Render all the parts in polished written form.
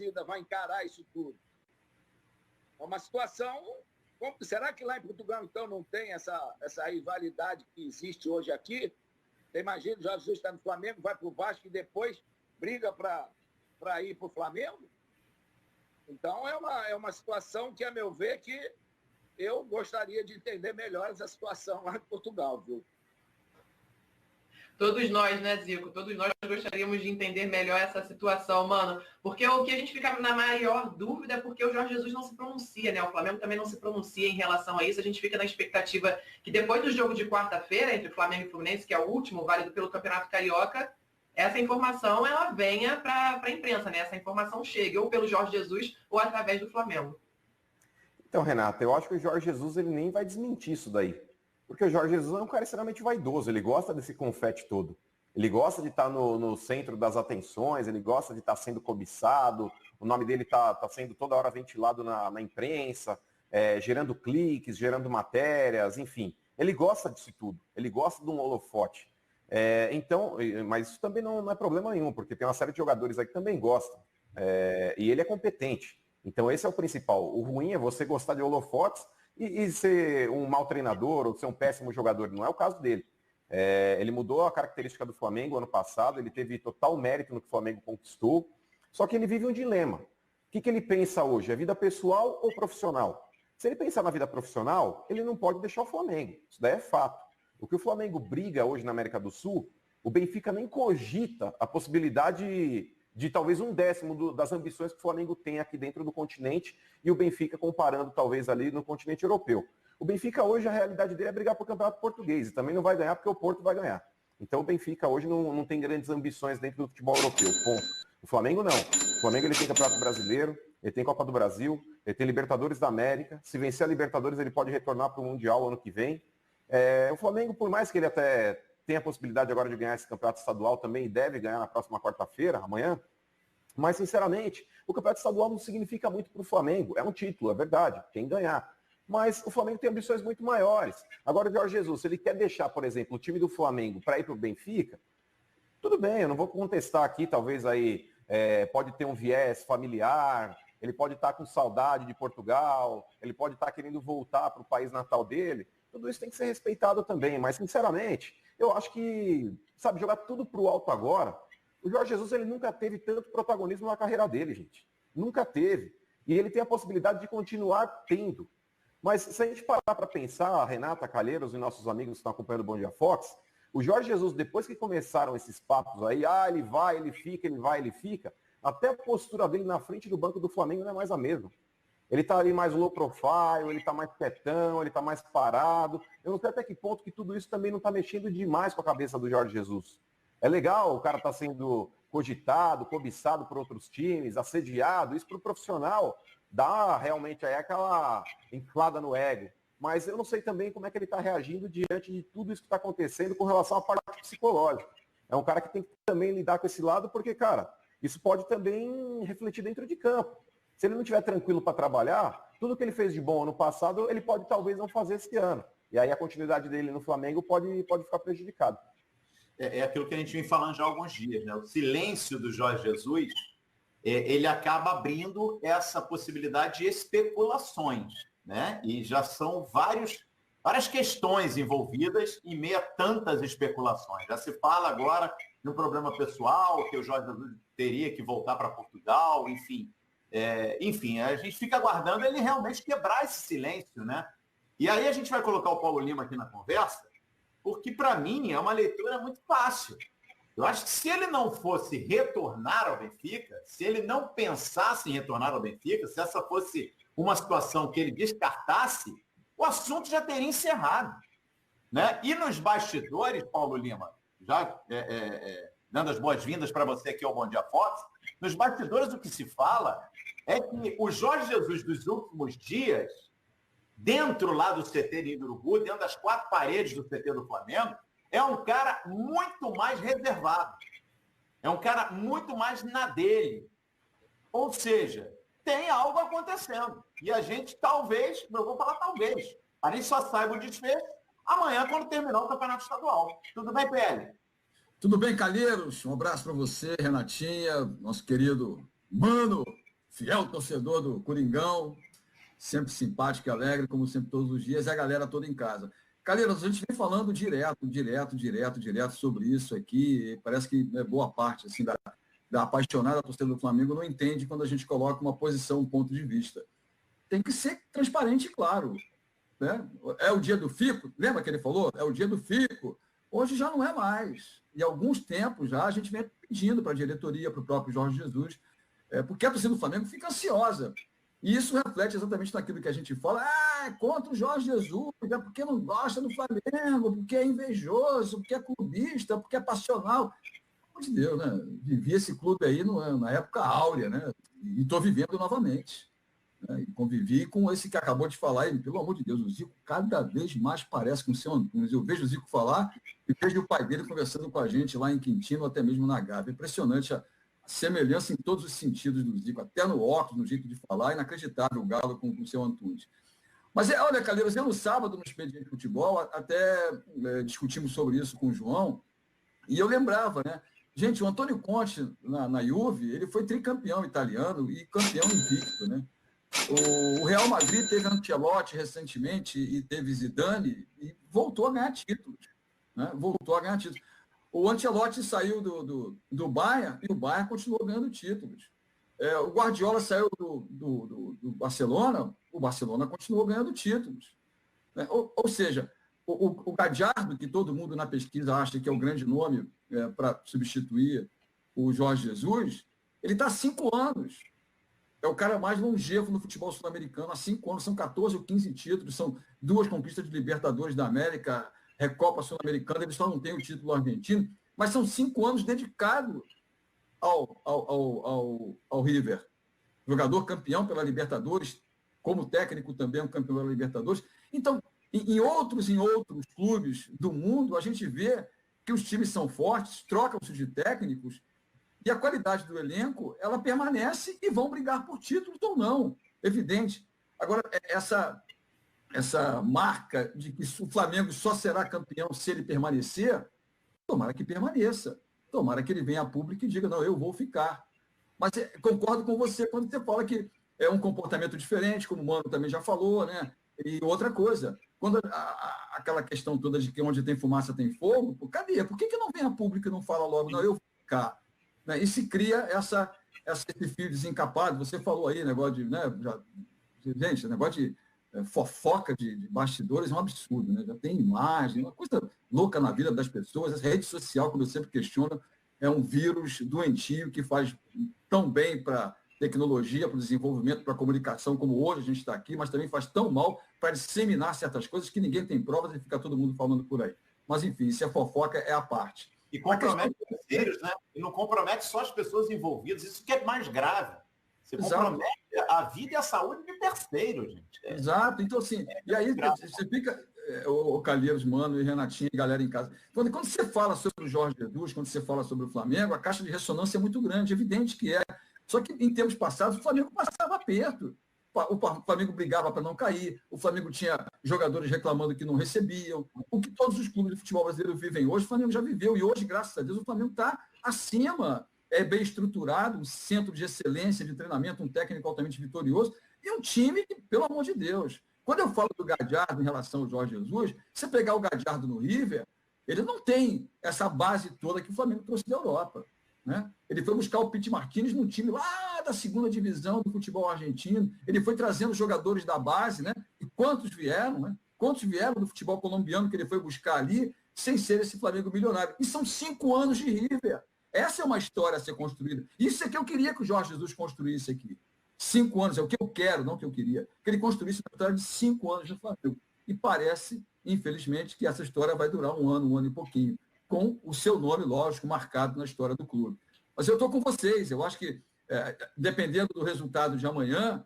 torcida vai encarar isso tudo? É uma situação... Será que lá em Portugal, então, não tem essa rivalidade que existe hoje aqui? Você imagina, o Jorge Jesus está no Flamengo, vai para o Vasco e depois briga para ir para o Flamengo? Então, é uma situação que, a meu ver, que eu gostaria de entender melhor essa situação lá em Portugal, viu? Todos nós, né, Zico? Todos nós gostaríamos de entender melhor essa situação, mano. Porque o que a gente fica na maior dúvida é porque o Jorge Jesus não se pronuncia, né? O Flamengo também não se pronuncia em relação a isso. A gente fica na expectativa que depois do jogo de quarta-feira, entre Flamengo e Fluminense, que é o último, válido pelo Campeonato Carioca, essa informação, ela venha para a imprensa, né? Essa informação chegue ou pelo Jorge Jesus ou através do Flamengo. Então, Renata, eu acho que o Jorge Jesus ele nem vai desmentir isso daí. Porque o Jorge Jesus é um cara extremamente vaidoso, ele gosta desse confete todo. Ele gosta de estar no centro das atenções, ele gosta de estar sendo cobiçado, o nome dele está sendo toda hora ventilado na imprensa, gerando cliques, gerando matérias, enfim. Ele gosta disso tudo, ele gosta de um holofote. Então, mas isso também não é problema nenhum, porque tem uma série de jogadores aí que também gostam. E ele é competente. Então esse é o principal. O ruim é você gostar de holofotes e ser um mau treinador ou ser um péssimo jogador. Não é o caso dele. Ele mudou a característica do Flamengo ano passado, ele teve total mérito no que o Flamengo conquistou, só que ele vive um dilema. O que ele pensa hoje? É vida pessoal ou profissional? Se ele pensar na vida profissional, ele não pode deixar o Flamengo. Isso daí é fato. O que o Flamengo briga hoje na América do Sul, o Benfica nem cogita a possibilidade de talvez 1/10 das ambições que o Flamengo tem aqui dentro do continente e o Benfica comparando talvez ali no continente europeu. O Benfica hoje, a realidade dele é brigar por campeonato português e também não vai ganhar porque o Porto vai ganhar. Então o Benfica hoje não tem grandes ambições dentro do futebol europeu, ponto. O Flamengo não. O Flamengo ele tem Campeonato Brasileiro, ele tem Copa do Brasil, ele tem Libertadores da América. Se vencer a Libertadores ele pode retornar para o Mundial ano que vem. O Flamengo, por mais que ele até tem a possibilidade agora de ganhar esse campeonato estadual também, e deve ganhar na próxima quarta-feira, amanhã, mas, sinceramente, o campeonato estadual não significa muito para o Flamengo. É um título, é verdade, quem ganhar. Mas o Flamengo tem ambições muito maiores. Agora, o Jorge Jesus, se ele quer deixar, por exemplo, o time do Flamengo para ir para o Benfica, tudo bem, eu não vou contestar aqui, talvez aí pode ter um viés familiar, ele pode estar com saudade de Portugal, ele pode estar querendo voltar para o país natal dele. Tudo isso tem que ser respeitado também, mas, sinceramente, eu acho que, sabe, jogar tudo pro alto agora, o Jorge Jesus ele nunca teve tanto protagonismo na carreira dele, gente. Nunca teve. E ele tem a possibilidade de continuar tendo. Mas se a gente parar para pensar, a Renata, Calheiros e nossos amigos que estão acompanhando o Bom Dia Fox, o Jorge Jesus, depois que começaram esses papos aí, ele vai, ele fica, ele vai, ele fica, até a postura dele na frente do banco do Flamengo não é mais a mesma. Ele tá ali mais low profile, ele tá mais quietão, ele tá mais parado. Eu não sei até que ponto que tudo isso também não tá mexendo demais com a cabeça do Jorge Jesus. É legal, o cara tá sendo cogitado, cobiçado por outros times, assediado, isso pro profissional dá realmente aí aquela inflada no ego. Mas eu não sei também como é que ele tá reagindo diante de tudo isso que tá acontecendo com relação à parte psicológica. É um cara que tem que também lidar com esse lado, porque, cara, isso pode também refletir dentro de campo. Se ele não estiver tranquilo para trabalhar, tudo que ele fez de bom ano passado, ele pode talvez não fazer esse ano. E aí a continuidade dele no Flamengo pode ficar prejudicada. É aquilo que a gente vem falando já há alguns dias, né? O silêncio do Jorge Jesus, ele acaba abrindo essa possibilidade de especulações, né? E já são várias questões envolvidas em meio a tantas especulações. Já se fala agora de um problema pessoal, que o Jorge Jesus teria que voltar para Portugal, enfim. Enfim, a gente fica aguardando ele realmente quebrar esse silêncio, né? E aí a gente vai colocar o Paulo Lima aqui na conversa, porque para mim é uma leitura muito fácil. Eu acho que se ele não fosse retornar ao Benfica, se ele não pensasse em retornar ao Benfica, se essa fosse uma situação que ele descartasse, o assunto já teria encerrado, né? E nos bastidores, Paulo Lima, já dando as boas-vindas para você aqui ao Bom Dia Fox, nos bastidores o que se fala é que o Jorge Jesus dos últimos dias, dentro lá do CT de Urubu, dentro das 4 paredes do CT do Flamengo, é um cara muito mais reservado. É um cara muito mais na dele. Ou seja, tem algo acontecendo. E a gente talvez, eu vou falar talvez, a gente só saiba o desfecho amanhã quando terminar o Campeonato Estadual. Tudo bem, PL? Tudo bem, Calheiros? Um abraço para você, Renatinha, nosso querido Mano, fiel torcedor do Coringão, sempre simpático e alegre, como sempre todos os dias, e a galera toda em casa. Calheiros, a gente vem falando direto sobre isso aqui, parece que boa parte assim, da apaixonada torcida do Flamengo não entende quando a gente coloca uma posição, um ponto de vista. Tem que ser transparente e claro. Né? É o dia do fico, lembra que ele falou? É o dia do fico. Hoje já não é mais. E há alguns tempos já a gente vem pedindo para a diretoria, para o próprio Jorge Jesus, porque a torcida do Flamengo fica ansiosa. E isso reflete exatamente naquilo que a gente fala, é contra o Jorge Jesus, é porque não gosta do Flamengo, porque é invejoso, porque é clubista, porque é passional. Pelo amor de Deus, né? Vivi esse clube aí na época áurea, né? E estou vivendo novamente. Né? E convivi com esse que acabou de falar, e, pelo amor de Deus, o Zico cada vez mais parece com o seu Antunes. Eu vejo o Zico falar e vejo o pai dele conversando com a gente lá em Quintino, até mesmo na Gávea. Impressionante a semelhança em todos os sentidos do Zico, até no óculos, no jeito de falar, inacreditável o Galo com o seu Antunes. Mas, olha, Calheiros, no sábado, no Expediente de Futebol, até discutimos sobre isso com o João, e eu lembrava, né? Gente, o Antônio Conte, na Juve, ele foi tricampeão italiano e campeão invicto, né? O Real Madrid teve Ancelotti recentemente e teve Zidane e voltou a ganhar títulos, né? Voltou a ganhar títulos. O Ancelotti saiu do Bayern e o Bayern continuou ganhando títulos. O Guardiola saiu do Barcelona, o Barcelona continuou ganhando títulos. Né? Ou seja, o Gadiardo, que todo mundo na pesquisa acha que é o grande nome para substituir o Jorge Jesus, ele está há 5 anos. É o cara mais longevo no futebol sul-americano. Há 5 anos, são 14 ou 15 títulos, são 2 conquistas de Libertadores da América, Recopa Sul-Americana, eles só não têm o título argentino, mas são 5 anos dedicados ao River. Jogador campeão pela Libertadores, como técnico também um campeão pela Libertadores. Então, em outros clubes do mundo, a gente vê que os times são fortes, trocam-se de técnicos, e a qualidade do elenco, ela permanece e vão brigar por títulos ou não. Evidente. Agora, essa marca de que o Flamengo só será campeão se ele permanecer, tomara que permaneça. Tomara que ele venha a público e diga, não, eu vou ficar. Mas concordo com você quando você fala que é um comportamento diferente, como o Mano também já falou, né? E outra coisa, quando aquela questão toda de que onde tem fumaça tem fogo, cadê? Por que não vem a público e não fala logo, não, eu vou ficar? Né? E se cria esse fio desencapado. Você falou aí, negócio de... Né, gente, negócio de fofoca de bastidores é um absurdo, né? Já tem imagem, uma coisa louca na vida das pessoas. Essa rede social, como eu sempre questiono, é um vírus doentio que faz tão bem para tecnologia, para o desenvolvimento, para a comunicação, como hoje a gente está aqui, mas também faz tão mal para disseminar certas coisas que ninguém tem provas e fica todo mundo falando por aí. Mas, enfim, se é fofoca, é a parte. E compromete terceiros, né? E não compromete só as pessoas envolvidas. Isso que é mais grave. Você compromete a vida e a saúde de terceiros, gente. Exato. Então, assim, e aí você fica... O Calheiros, Mano e Renatinho e galera em casa. Quando você fala sobre o Jorge Jesus, quando você fala sobre o Flamengo, a caixa de ressonância é muito grande, evidente que é. Só que em tempos passados, o Flamengo passava aperto. O Flamengo brigava para não cair, o Flamengo tinha jogadores reclamando que não recebiam. O que todos os clubes de futebol brasileiro vivem hoje, o Flamengo já viveu. E hoje, graças a Deus, o Flamengo está acima, é bem estruturado, um centro de excelência de treinamento, um técnico altamente vitorioso e um time que, pelo amor de Deus... Quando eu falo do Gadiardo em relação ao Jorge Jesus, você pegar o Gadiardo no River, ele não tem essa base toda que o Flamengo trouxe da Europa. Né? Ele foi buscar o Piti Martínez num time lá da segunda divisão do futebol argentino. Ele foi trazendo jogadores da base, né? E quantos vieram, né? Quantos vieram do futebol colombiano que ele foi buscar ali, sem ser esse Flamengo milionário. E são 5 anos de River. Essa é uma história a ser construída. Isso é que eu queria que o Jorge Jesus construísse aqui. 5 anos, é o que eu quero, não o que eu queria. Que ele construísse uma história de 5 anos no Flamengo. E parece, infelizmente, que essa história vai durar um ano e pouquinho, com o seu nome, lógico, marcado na história do clube. Mas eu estou com vocês. Eu acho que, dependendo do resultado de amanhã,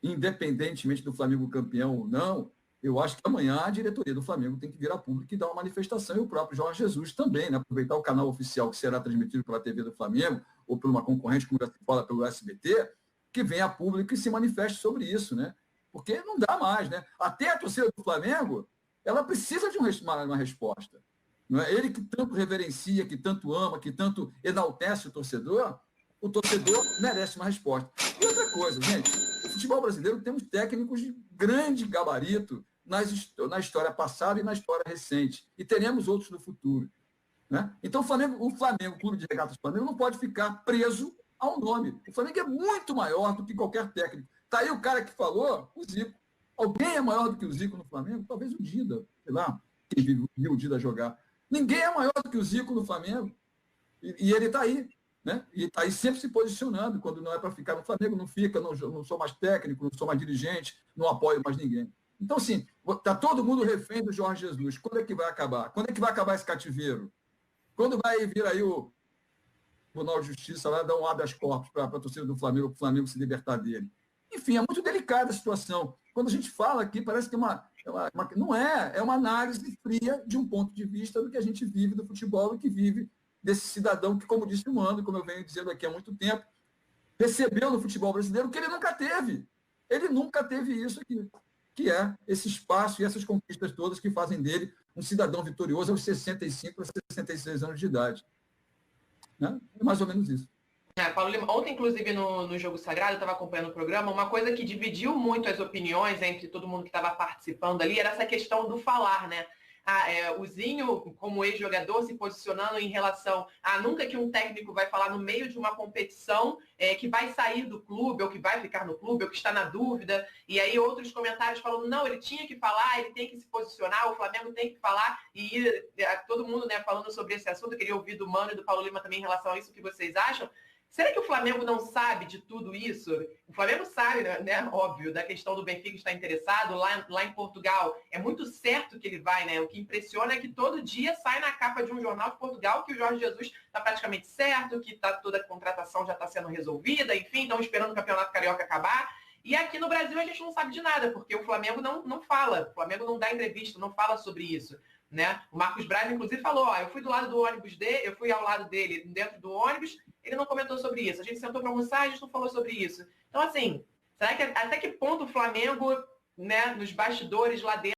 independentemente do Flamengo campeão ou não, eu acho que amanhã a diretoria do Flamengo tem que vir a público e dar uma manifestação, e o próprio Jorge Jesus também, né? Aproveitar o canal oficial que será transmitido pela TV do Flamengo, ou por uma concorrente, como já se fala, pelo SBT, que venha a público e se manifeste sobre isso, né? Porque não dá mais, né? Até a torcida do Flamengo, ela precisa de uma resposta. Não é? Ele que tanto reverencia, que tanto ama, que tanto enaltece o torcedor merece uma resposta. E outra coisa, gente, o futebol brasileiro temos técnicos de grande gabarito na história passada e na história recente. E teremos outros no futuro. Né? Então, o Flamengo, Clube de Regatas Flamengo, não pode ficar preso a um nome. O Flamengo é muito maior do que qualquer técnico. Está aí o cara que falou, o Zico. Alguém é maior do que o Zico no Flamengo? Talvez o Dida, sei lá, quem viu o Dida jogar. Ninguém é maior do que o Zico no Flamengo. E ele está aí. Né? E está aí sempre se posicionando. Quando não é para ficar no Flamengo, não fica, não sou mais técnico, não sou mais dirigente, não apoio mais ninguém. Então, assim, está todo mundo refém do Jorge Jesus. Quando é que vai acabar? Quando é que vai acabar esse cativeiro? Quando vai vir aí o Tribunal de Justiça lá dar um habeas corpus para a torcida do Flamengo, para o Flamengo se libertar dele? Enfim, é muito delicada a situação. Quando a gente fala aqui, parece que não é uma análise fria de um ponto de vista do que a gente vive do futebol e que vive desse cidadão que, como disse o Mano, como eu venho dizendo aqui há muito tempo, recebeu no futebol brasileiro o que ele nunca teve. Ele nunca teve isso aqui, que é esse espaço e essas conquistas todas que fazem dele um cidadão vitorioso aos 65 a 66 anos de idade. Né? É mais ou menos isso. Paulo Lima, ontem, inclusive, no Jogo Sagrado, eu estava acompanhando o programa, uma coisa que dividiu muito as opiniões entre todo mundo que estava participando ali era essa questão do falar, né? O Zinho, como ex-jogador, se posicionando em relação a nunca que um técnico vai falar no meio de uma competição que vai sair do clube, ou que vai ficar no clube, ou que está na dúvida. E aí outros comentários falando, não, ele tinha que falar, ele tem que se posicionar, o Flamengo tem que falar. E todo mundo, né, falando sobre esse assunto, eu queria ouvir do Mano e do Paulo Lima também em relação a isso, o que vocês acham. Será que o Flamengo não sabe de tudo isso? O Flamengo sabe, né? Óbvio, da questão do Benfica estar interessado. Lá em Portugal, é muito certo que ele vai, né? O que impressiona é que todo dia sai na capa de um jornal de Portugal que o Jorge Jesus está praticamente certo, que toda a contratação já está sendo resolvida, enfim, estão esperando o Campeonato Carioca acabar. E aqui no Brasil a gente não sabe de nada, porque o Flamengo não fala, o Flamengo não dá entrevista, não fala sobre isso. Né? O Marcos Braz, inclusive, falou, eu fui do lado do ônibus dele, eu fui ao lado dele dentro do ônibus, ele não comentou sobre isso. A gente sentou para almoçar, a gente não falou sobre isso. Então, assim, será que até que ponto o Flamengo, né, nos bastidores lá dentro,